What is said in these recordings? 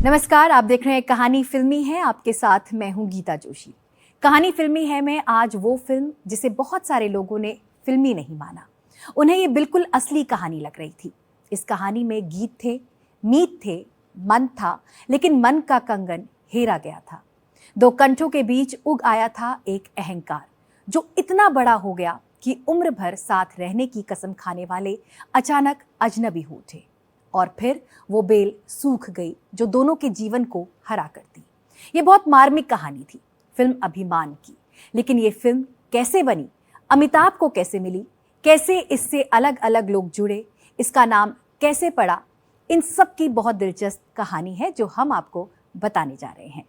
नमस्कार, आप देख रहे हैं कहानी फिल्मी है। आपके साथ मैं हूं गीता जोशी। कहानी फिल्मी है में आज वो फिल्म जिसे बहुत सारे लोगों ने फिल्मी नहीं माना, उन्हें ये बिल्कुल असली कहानी लग रही थी। इस कहानी में गीत थे, मीत थे, मन था, लेकिन मन का कंगन हेरा गया था। दो कंठों के बीच उग आया था एक अहंकार, जो इतना बड़ा हो गया कि उम्र भर साथ रहने की कसम खाने वाले अचानक अजनबी हो उठे। और फिर वो बेल सूख गई जो दोनों के जीवन को हरा कर दी। ये बहुत मार्मिक कहानी थी, फिल्म अभिमान की। लेकिन ये फिल्म कैसे बनी, अमिताभ को कैसे मिली, कैसे इससे अलग अलग लोग जुड़े, इसका नाम कैसे पड़ा, इन सब की बहुत दिलचस्प कहानी है जो हम आपको बताने जा रहे हैं।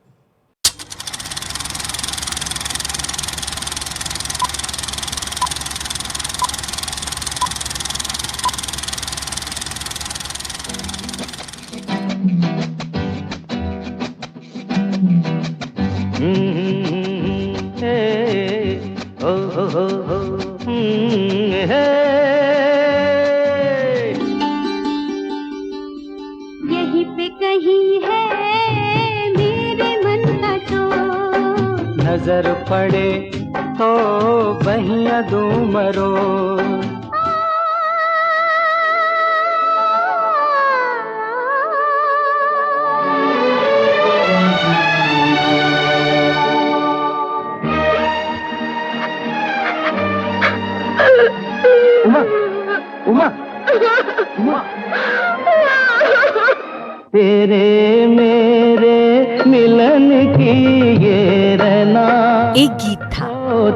यहीं पे कहीं है मेरे मन का चोर, नजर पड़े तो बहिया दूं मरो। उमा, उमा, उमा। तेरे मेरे मिलन की ये रहना, एक गीत था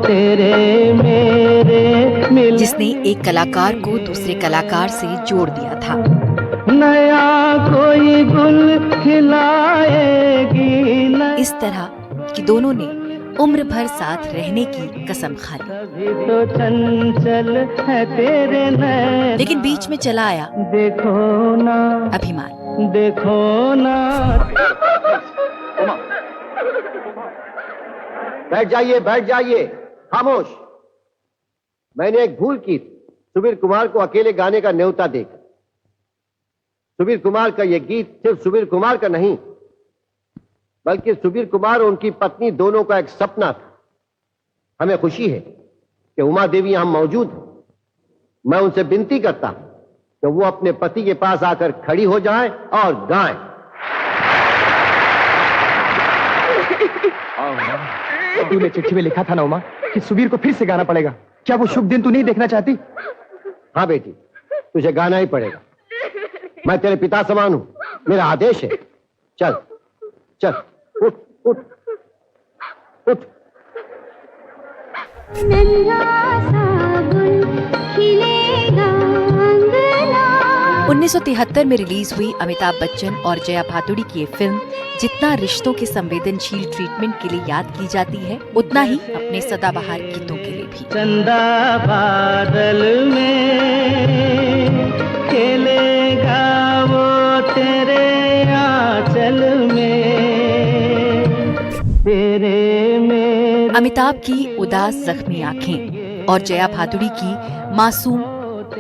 तेरे मेरे मिलन जिसने एक कलाकार को दूसरे कलाकार से जोड़ दिया था। नया कोई गुल खिलाएगी न, इस तरह कि दोनों ने उम्र भर साथ रहने की कसम खा ली। कभी तो चंचल है तेरे नैना। लेकिन बीच में चला आया देखो ना, अभिमान। देखो ना। बैठ जाइए, खामोश। मैंने एक भूल की थी, सुबीर कुमार को अकेले गाने का न्योता देकर। सुबीर कुमार का यह गीत सिर्फ सुबीर कुमार का नहीं, बल्कि सुबीर कुमार और उनकी पत्नी दोनों का एक सपना था। हमें खुशी है कि उमा देवी यहां मौजूद है। मैं उनसे विनती करता हूं कि वो अपने पति के पास आकर खड़ी हो जाएं और गाएं। तूने चिट्ठी में लिखा था ना उमा कि सुबीर को फिर से गाना पड़ेगा। क्या वो शुभ दिन तू नहीं देखना चाहती? हाँ बेटी, तुझे गाना ही पड़ेगा। मैं तेरे पिता समान हूं, मेरा आदेश है। चल चल, उठ उठ उठ। नन्हा सा गुल खिलेगा अंगना। 1973 में रिलीज हुई अमिताभ बच्चन और जया भादुड़ी की ये फिल्म जितना रिश्तों के संवेदनशील ट्रीटमेंट के लिए याद की जाती है, उतना ही अपने सदाबहार गीतों के लिए भी। चंदा बादल में खेलेगा वो तेरे आंचल में, तेरे मेरे। अमिताभ की उदास जख्मी आंखें और जया भादुड़ी की मासूम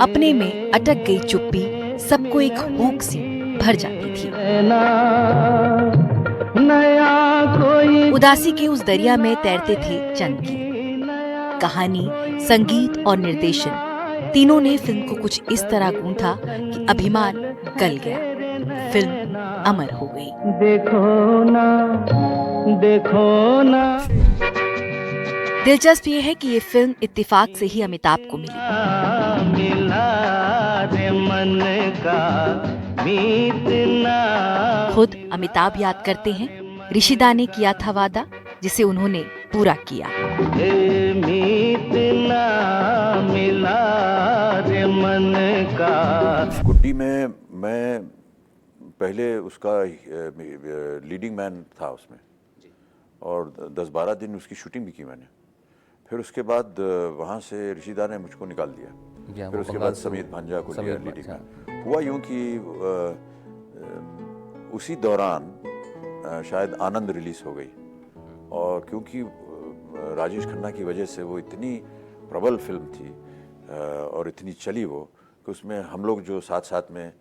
अपने में अटक गई चुप्पी सबको एक हुक सी भर जाती थी। नया कोई उदासी के उस दरिया में तैरते थे चंद की। कहानी, संगीत और निर्देशन तीनों ने फिल्म को कुछ इस तरह गूंथा कि अभिमान गल गया, फिल्म अमर हो गई। देखो ना, देखो ना। दिलचस्प ये है कि ये फिल्म इत्तेफाक से ही अमिताभ को मिली। मिला रे मन का मीत ना। खुद अमिताभ याद करते हैं, ऋषिदा ने किया था वादा जिसे उन्होंने पूरा किया। मीत ना मिला रे मन का। गुड्डी में मैं पहले उसका लीडिंग मैन था उसमें, और 10-12 दिन उसकी शूटिंग भी की मैंने। फिर उसके बाद वहाँ से ऋषिदा ने मुझको निकाल दिया। फिर उसके बाद समीत भांजा को लिया लीडिंग मैन। हुआ यूँ कि उसी दौरान शायद आनंद रिलीज हो गई, और क्योंकि राजेश खन्ना की वजह से वो इतनी प्रबल फिल्म थी और इतनी चली वो कि उसमें हम लोग जो साथ साथ में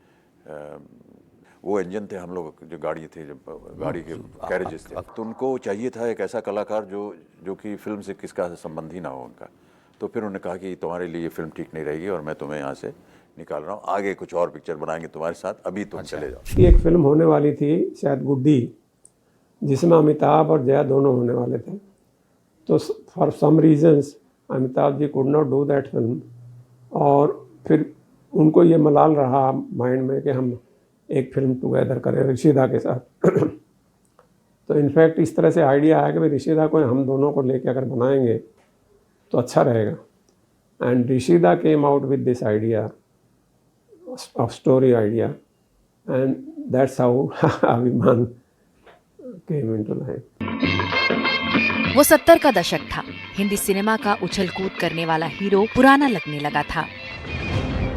वो इंजन थे, हम लोग जो गाड़ी थे, जब गाड़ी के कैरेजेस थे, तो उनको चाहिए था एक ऐसा कलाकार जो कि फिल्म से किसका संबंध ही ना हो उनका। तो फिर उन्होंने कहा कि तुम्हारे लिए ये फिल्म ठीक नहीं रहेगी और मैं तुम्हें यहाँ से निकाल रहा हूँ, आगे कुछ और पिक्चर बनाएंगे तुम्हारे साथ, अभी तुम चले जाओ। एक फिल्म होने वाली थी शायद गुड्डी, जिसमें अमिताभ और जया दोनों होने वाले थे। तो for some reasons Amitabh ji could not do that film, और फिर उनको ये मलाल रहा माइंड में कि हम एक फिल्म टुगेदर करें ऋषिदा के साथ। तो इनफैक्ट इस तरह से आइडिया आया कि भाई ऋषिदा को हम दोनों को लेके अगर बनाएंगे तो अच्छा रहेगा। And Rishida came out with this idea of story idea, and that's how Abhimaan came into life. वो 70 का दशक था। हिंदी सिनेमा का उछल कूद करने वाला हीरो पुराना लगने लगा था।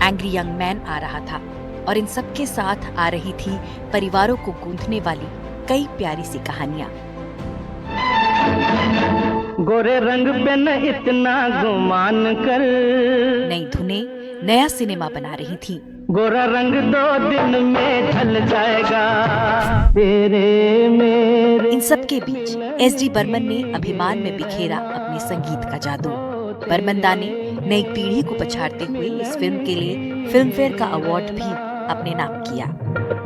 एंग्री यंग मैन आ रहा था और इन सब के साथ आ रही थी परिवारों को गूंथने वाली कई प्यारी सी कहानियां। गोरे रंग पे न इतना गुमान कर, नई धुनें नया सिनेमा बना रही थी। गोरा रंग 2 दिन में ढल जाएगा तेरे मेरे। इन सब के बीच एसडी बर्मन ने अभिमान में बिखेरा अपने संगीत का जादू। बर्मनदा ने नई पीढ़ी को पछाड़ते हुए इस फिल्म के लिए फिल्म फेयर का अवार्ड भी अपने नाम किया।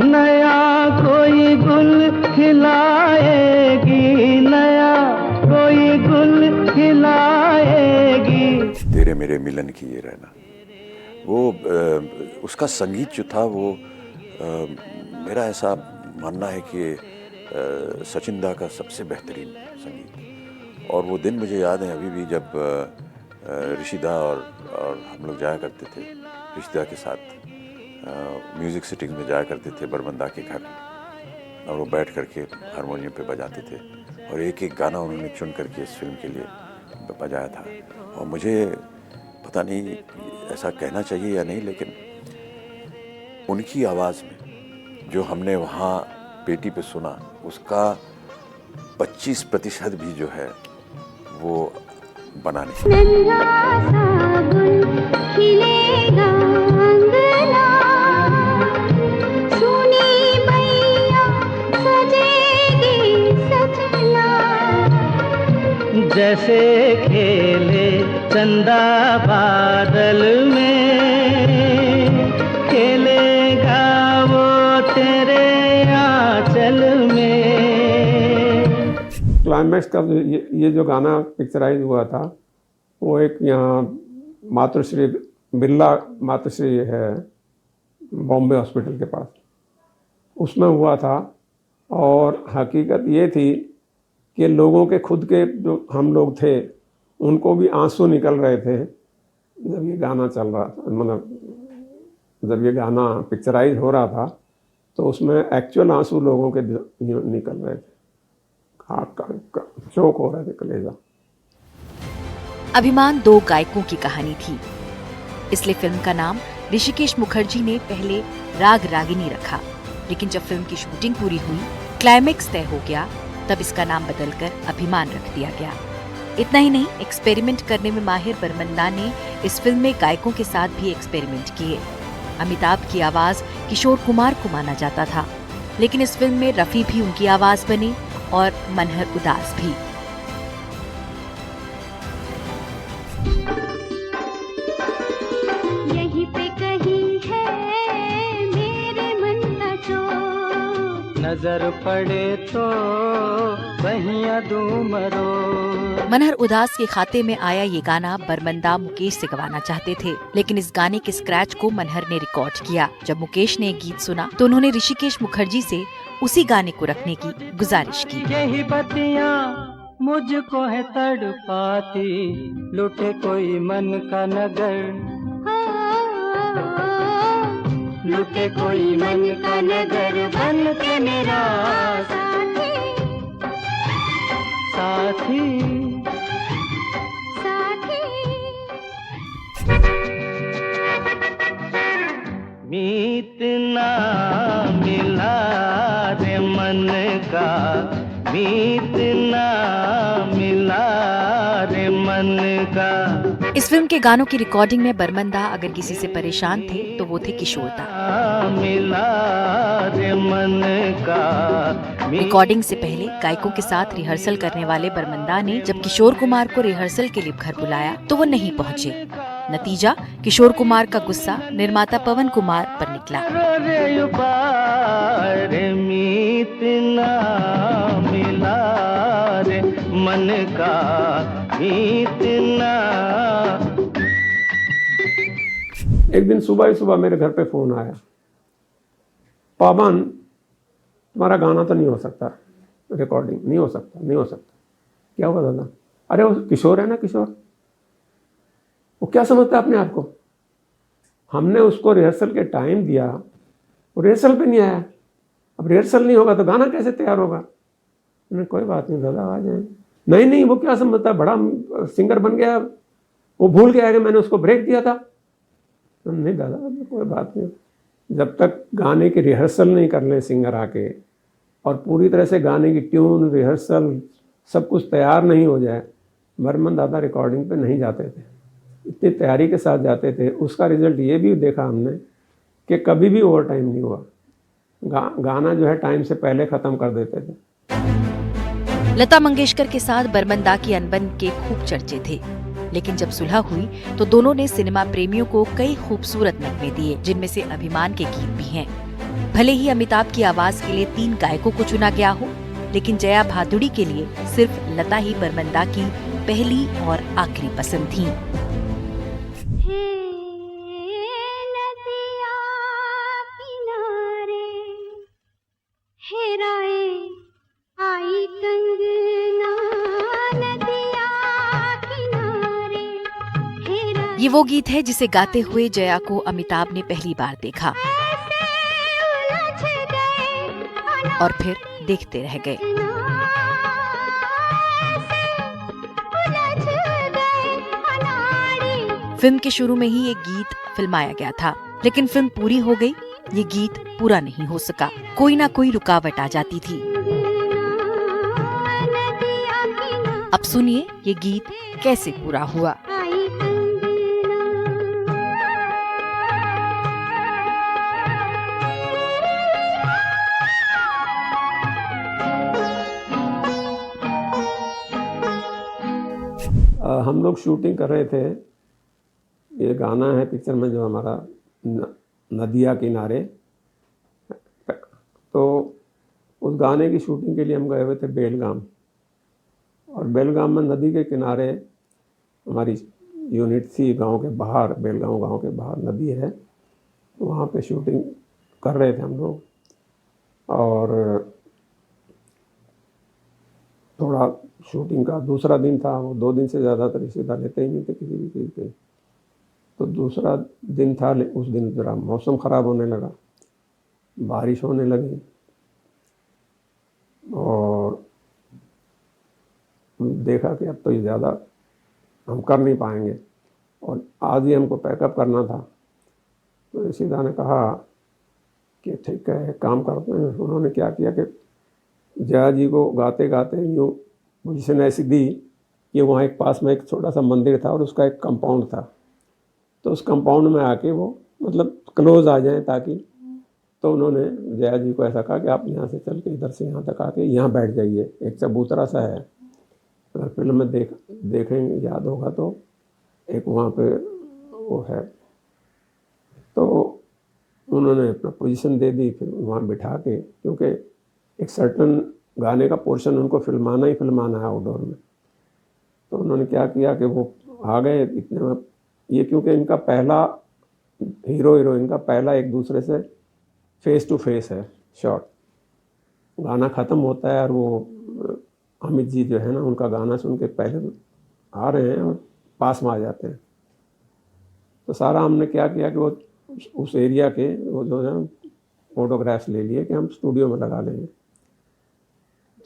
नया कोई गुल खिलाएगी, नया कोई गुल खिलाएगी। तेरे मेरे मिलन की ये रहना, वो उसका संगीत जो था वो मेरा ऐसा मानना है कि सचिन दा का सबसे बेहतरीन संगीत। और वो दिन मुझे याद है अभी भी, जब ऋषिदा और हम लोग जाया करते थे ऋषिदा के साथ म्यूज़िक सिटिंग में जाया करते थे बर्मनदा के घर, और वो बैठ करके हारमोनियम पे बजाते थे और एक एक गाना उन्होंने चुन करके इस फिल्म के लिए बजाया था। और मुझे पता नहीं ऐसा कहना चाहिए या नहीं, लेकिन उनकी आवाज़ में जो हमने वहाँ पेटी पे सुना उसका 25% भी जो है वो बना नहीं। नन्हा सा गुल खिलेगा अंगना, सुनी मैया सजेगी सजना। जैसे खेले चंदा बादल में, खेलेगा वो तेरे आंचल में। क्लाइमैक्स का ये जो गाना पिक्चराइज हुआ था, वो एक यहाँ मातृश्री बिरला मातृश्री है बॉम्बे हॉस्पिटल के पास, उसमें हुआ था। और हकीकत ये थी कि लोगों के खुद के जो हम लोग थे उनको भी आंसू निकल रहे थे जब ये गाना चल रहा था, मतलब जब ये गाना पिक्चराइज हो रहा था तो उसमें एक्चुअल आंसू लोगों के निकल रहे थे, शोक हो रहे थे कलेजा। अभिमान 2 गायकों की कहानी थी, इसलिए फिल्म का नाम ऋषिकेश मुखर्जी ने पहले राग रागिनी रखा। लेकिन जब फिल्म की शूटिंग पूरी हुई, क्लाइमैक्स तय हो गया, तब इसका नाम बदलकर अभिमान रख दिया गया। इतना ही नहीं, एक्सपेरिमेंट करने में माहिर बर्मनदा ने इस फिल्म में गायकों के साथ भी एक्सपेरिमेंट किए। अमिताभ की आवाज किशोर कुमार को माना जाता था, लेकिन इस फिल्म में रफी भी उनकी आवाज बनी और मनहर उदास भी। यहीं पे कहीं है मेरे मन का चोर, नजर पड़े तो बहिया दूं मरो। मनहर उदास के खाते में आया ये गाना बर्मनदा मुकेश से गवाना चाहते थे, लेकिन इस गाने के स्क्रैच को मनहर ने रिकॉर्ड किया। जब मुकेश ने गीत सुना तो उन्होंने ऋषिकेश मुखर्जी से उसी गाने को रखने की गुजारिश की। यही बतियां मुझको है तड़पाती, लुटे कोई मन का नगर, लुटे कोई मन का नगर, बन के मेरा साथी मीत ना मिला रे मन का, मीत ना मिला रे मन का। इस फिल्म के गानों की रिकॉर्डिंग में बर्मनदा अगर किसी से परेशान थे तो वो थे किशोर दा। मिला रे मन का रिकॉर्डिंग से पहले गायकों के साथ रिहर्सल करने वाले बर्मंदा ने जब किशोर कुमार को रिहर्सल के लिए घर बुलाया तो वो नहीं पहुंचे। नतीजा, किशोर कुमार का गुस्सा निर्माता पवन कुमार पर निकला। रे बार मीत ना मिला रे मन का मीत ना। एक दिन सुबह ही सुबह मेरे घर पे फ़ोन आया, पवन तुम्हारा गाना तो नहीं हो सकता, रिकॉर्डिंग नहीं हो सकता, नहीं हो सकता। क्या हुआ दादा? अरे वो किशोर है ना, किशोर, वो क्या समझता है अपने आप को? हमने उसको रिहर्सल के टाइम दिया, वो रिहर्सल पे नहीं आया। अब रिहर्सल नहीं होगा तो गाना कैसे तैयार होगा? मैंने कोई बात नहीं दादा, आ जाए। नहीं नहीं, वो क्या समझता है, बड़ा सिंगर बन गया, वो भूल गया कि मैंने उसको ब्रेक दिया था। नहीं दादा, कोई बात नहीं। जब तक गाने की रिहर्सल नहीं कर ले सिंगर आके और पूरी तरह से गाने की ट्यून, रिहर्सल सब कुछ तैयार नहीं हो जाए, बर्मन दादा रिकॉर्डिंग पे नहीं जाते थे। इतनी तैयारी के साथ जाते थे। उसका रिजल्ट ये भी देखा हमने कि कभी भी ओवर टाइम नहीं हुआ। गाना जो है टाइम से पहले ख़त्म कर देते थे। लता मंगेशकर के साथ बर्मंदा की अनबन के खूब चर्चे थे, लेकिन जब सुलह हुई तो दोनों ने सिनेमा प्रेमियों को कई खूबसूरत नगमे दिए, जिनमें से अभिमान के गीत भी हैं। भले ही अमिताभ की आवाज के लिए 3 गायकों को चुना गया हो, लेकिन जया भादुड़ी के लिए सिर्फ लता ही बर्मंदा की पहली और आखिरी पसंद थी। हे नदिया किनारे हेराए आई कंगना, नदिया किनारे हेराए। ये वो गीत है जिसे गाते हुए जया को अमिताभ ने पहली बार देखा और फिर देखते रह गए। फिल्म के शुरू में ही ये गीत फिल्माया गया था, लेकिन फिल्म पूरी हो गई, ये गीत पूरा नहीं हो सका। कोई ना कोई रुकावट आ जाती थी। अब सुनिए ये गीत कैसे पूरा हुआ। हम लोग शूटिंग कर रहे थे, ये गाना है पिक्चर में जो हमारा नदिया किनारे, तो उस गाने की शूटिंग के लिए हम गए हुए थे बेलगाम। और बेलगाम में नदी के किनारे हमारी यूनिट थी, गांव के बाहर, बेलगाम गांव के बाहर नदी है, तो वहाँ पे शूटिंग कर रहे थे हम लोग। और थोड़ा शूटिंग का दूसरा दिन था, वो 2 दिन से ज़्यादा तो रिश्तेदार लेते ही नहीं थे किसी भी चीज़ के। तो दूसरा दिन था, उस दिन ज़रा मौसम ख़राब होने लगा, बारिश होने लगी और देखा कि अब तो ये ज़्यादा हम कर नहीं पाएंगे और आज ही हमको पैकअप करना था। तो सीधा ने कहा कि ठीक है, काम करते हैं। उन्होंने क्या किया कि जया जी को गाते गाते यूँ पोजीशन ऐसी दी कि वहाँ एक पास में एक छोटा सा मंदिर था और उसका एक कंपाउंड था, तो उस कंपाउंड में आके वो मतलब क्लोज आ जाए ताकि, तो उन्होंने जया जी को ऐसा कहा कि आप यहाँ से चल के इधर से यहाँ तक आके यहाँ बैठ जाइए। एक चबूतरा सा है, अगर फिल्म में देखेंगे याद होगा तो एक वहाँ पे वो है, तो उन्होंने अपना पोजीशन दे दी। फिर वहाँ बिठा के, क्योंकि एक सर्टन गाने का पोर्शन उनको फिल्माना ही फिल्माना है आउटडोर में, तो उन्होंने क्या किया कि वो आ गए इतने में। ये क्योंकि इनका पहला हीरो हीरोइन का पहला एक दूसरे से फेस टू फेस है शॉट, गाना ख़त्म होता है और वो अमित जी जो है ना, उनका गाना सुन के पहले आ रहे हैं और पास में आ जाते हैं। तो सारा हमने क्या किया कि वो उस एरिया के वो जो है फोटोग्राफ्स ले लिए कि हम स्टूडियो में लगा लेंगे।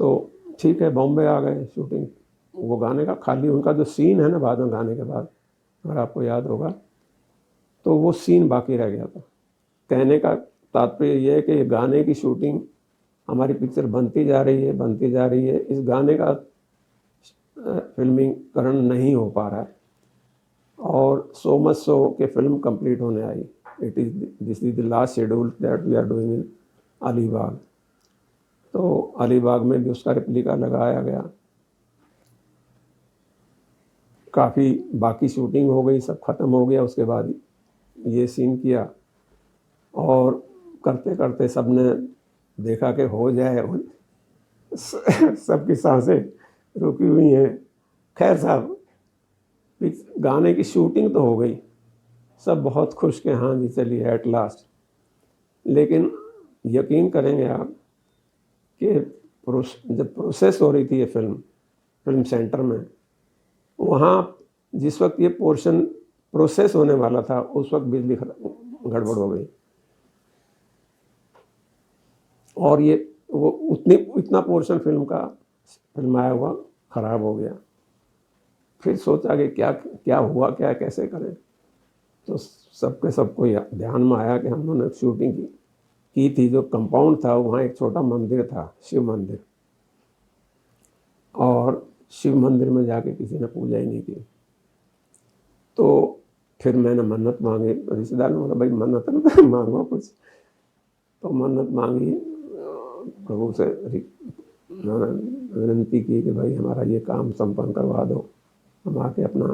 तो ठीक है, बॉम्बे आ गए शूटिंग वो गाने का। खाली उनका जो सीन है ना बाद में गाने के बाद, अगर आपको याद होगा, तो वो सीन बाकी रह गया था। कहने का तात्पर्य ये है कि गाने की शूटिंग हमारी पिक्चर बनती जा रही है, इस गाने का फिल्मीकरण नहीं हो पा रहा है और सो मच सो के फिल्म कंप्लीट होने आई। This is the last schedule that we are doing in Alibaug. तो अलीबाग में भी उसका रेप्लिका लगाया गया। काफ़ी बाकी शूटिंग हो गई, सब ख़त्म हो गया। उसके बाद ये सीन किया और करते करते सब ने देखा कि हो जाए, सबकी सांसें रुकी हुई हैं। खैर साहब, गाने की शूटिंग तो हो गई, सब बहुत खुश के हाँ जी चलिए एट लास्ट। लेकिन यकीन करेंगे आप कि जब प्रोसेस हो रही थी ये फिल्म सेंटर में, वहाँ जिस वक्त ये पोर्शन प्रोसेस होने वाला था उस वक्त बिजली गड़बड़ हो गई और ये वो इतना पोर्शन फिल्माया हुआ ख़राब हो गया। फिर सोचा कि क्या हुआ, क्या कैसे करें। तो सबके सबको ध्यान में आया कि हम लोगों ने शूटिंग की थी। जो कंपाउंड था वहाँ एक छोटा मंदिर था, शिव मंदिर, और शिव मंदिर में जाके किसी ने पूजा ही नहीं की। तो फिर मैंने मन्नत मांगी, रिश्तेदार ने बोला भाई मन्नत मांगो कुछ। तो मन्नत मांगी, प्रभु से विनती की कि भाई हमारा ये काम संपन्न करवा दो, हम आके अपना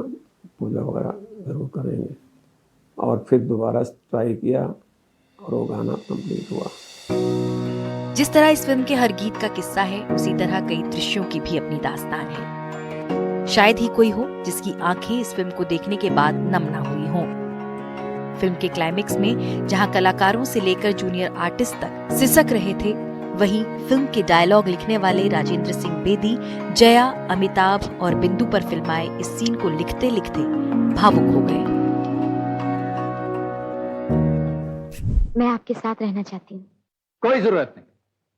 पूजा वगैरह ज़रूर करेंगे। और फिर दोबारा ट्राई किया और वो गाना कंप्लीट हुआ। जिस तरह इस फिल्म के हर गीत का किस्सा है, उसी तरह कई दृश्यों की भी अपनी दास्तान है। शायद ही कोई हो जिसकी आंखें इस फिल्म को देखने के बाद नम ना हुई हों। फिल्म के क्लाइमेक्स में जहां कलाकारों से लेकर जूनियर आर्टिस्ट तक सिसक रहे थे, वहीं फिल्म के डायलॉग लिखने वाले राजेंद्र सिंह बेदी, जया, अमिताभ और बिंदु पर फिल्माए इस सीन को लिखते लिखते भावुक हो गए। मैं आपके साथ रहना चाहती हूँ। कोई जरूरत नहीं,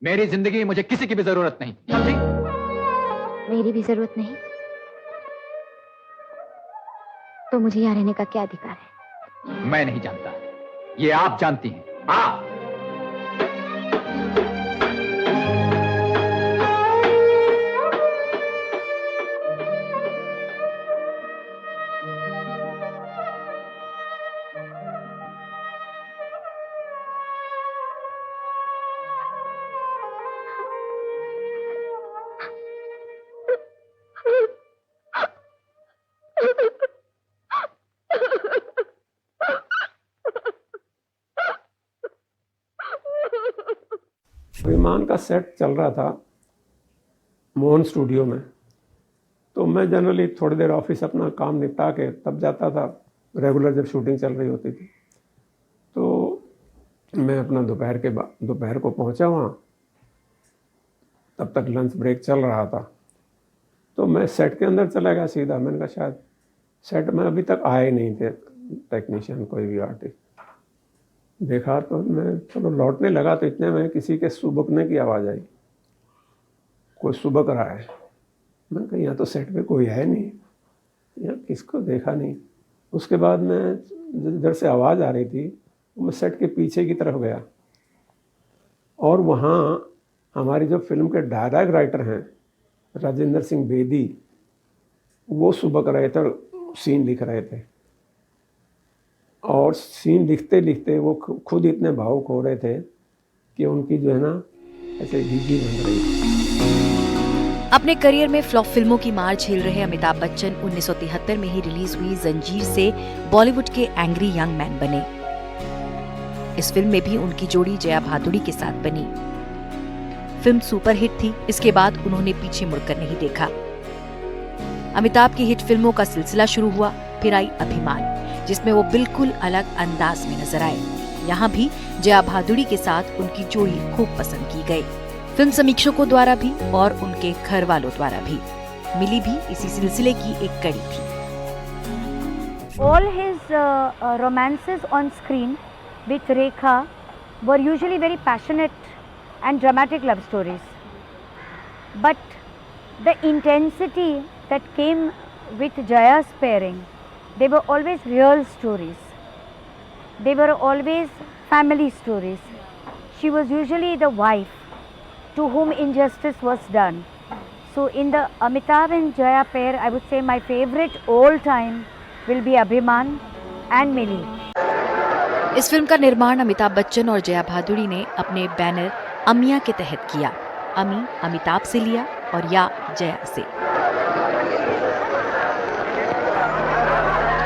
मेरी जिंदगी में मुझे किसी की भी जरूरत नहीं, समझी? मेरी भी जरूरत नहीं, तो मुझे यहाँ रहने का क्या अधिकार है? मैं नहीं जानता, ये आप जानती हैं। आप विमान का सेट चल रहा था मोहन स्टूडियो में। तो मैं जनरली थोड़ी देर ऑफिस अपना काम निपटा के तब जाता था, रेगुलर जब शूटिंग चल रही होती थी। तो मैं अपना दोपहर को पहुंचा वहाँ, तब तक लंच ब्रेक चल रहा था। तो मैं सेट के अंदर चला गया सीधा। मैंने कहा शायद सेट में अभी तक आए नहीं थे टेक्नीशियन, कोई भी आर्टिस्ट। देखा तो मैं चलो लौटने लगा, तो इतने में किसी के सुबकने की आवाज़ आई, कोई सुबक रहा है। मैं कहा यहाँ तो सेट पे कोई है नहीं, यहाँ किसको देखा नहीं। उसके बाद मैं इधर से आवाज़ आ रही थी, मैं सेट के पीछे की तरफ गया और वहाँ हमारी जो फिल्म के डायलॉग राइटर हैं राजेंद्र सिंह बेदी, वो सुबक रहे थे, सीन लिख रहे थे। और सीन लिखते लिखते वो खुद इतने भावुक हो रहे थे कि उनकी जो है ना ऐसे घीघी बन रही थी। अपने करियर में फ्लॉप फिल्मों की मार झेल रहे अमिताभ बच्चन 1973 में ही रिलीज हुई जंजीर से बॉलीवुड के एंग्री यंग मैन बने। इस फिल्म में भी उनकी जोड़ी जया भादुड़ी के साथ बनी। फिल्म सुपरहिट थी। इसके बाद उन्होंने पीछे मुड़कर नहीं देखा। अमिताभ की हिट फिल्मों का सिलसिला शुरू हुआ। फिर आई अभिमान, जिसमें वो बिल्कुल अलग अंदाज में नजर आए। यहाँ भी जया भादुड़ी के साथ उनकी जोड़ी खूब पसंद की गई। फिल्म समीक्षकों द्वारा भी और उनके घर वालों द्वारा भी। मिली भी इसी सिलसिले की एक कड़ी थी। All his romances on screen with Rekha were usually very passionate and dramatic love stories. But the intensity that came with Jaya's pairing, they were always real stories. They were always family stories. She was usually the wife to whom injustice was done. So in the Amitabh and Jaya pair, I would say my favorite all time will be Abhiman and Milli. इस film का निर्माण अमिताभ बच्चन और जया भादुड़ी ने अपने banner अमिया के तहत किया। अमी अमिताभ से लिया और या जया से।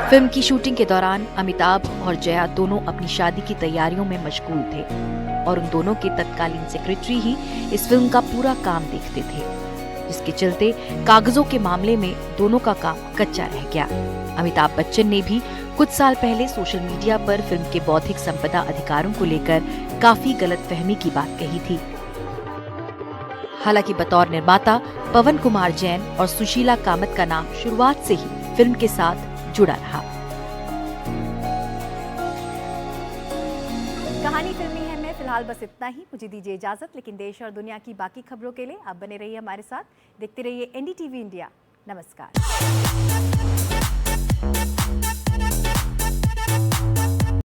फिल्म की शूटिंग के दौरान अमिताभ और जया दोनों अपनी शादी की तैयारियों में मशगूल थे और उन दोनों के तत्कालीन सेक्रेटरी ही इस फिल्म का पूरा काम देखते थे, जिसके चलते कागजों के मामले में दोनों का काम कच्चा रह गया। अमिताभ बच्चन ने भी कुछ साल पहले सोशल मीडिया पर फिल्म के बौद्धिक संपदा अधिकारों को लेकर काफी गलतफहमी की बात कही थी। हालांकि बतौर निर्माता पवन कुमार जैन और सुशीला कामत का नाम शुरुआत से ही फिल्म के साथ जुड़ा रहा। कहानी फिल्मी है में फिलहाल बस इतना ही। मुझे दीजिए इजाजत, लेकिन देश और दुनिया की बाकी खबरों के लिए आप बने रहिए हमारे साथ। देखते रहिए NDTV इंडिया। नमस्कार।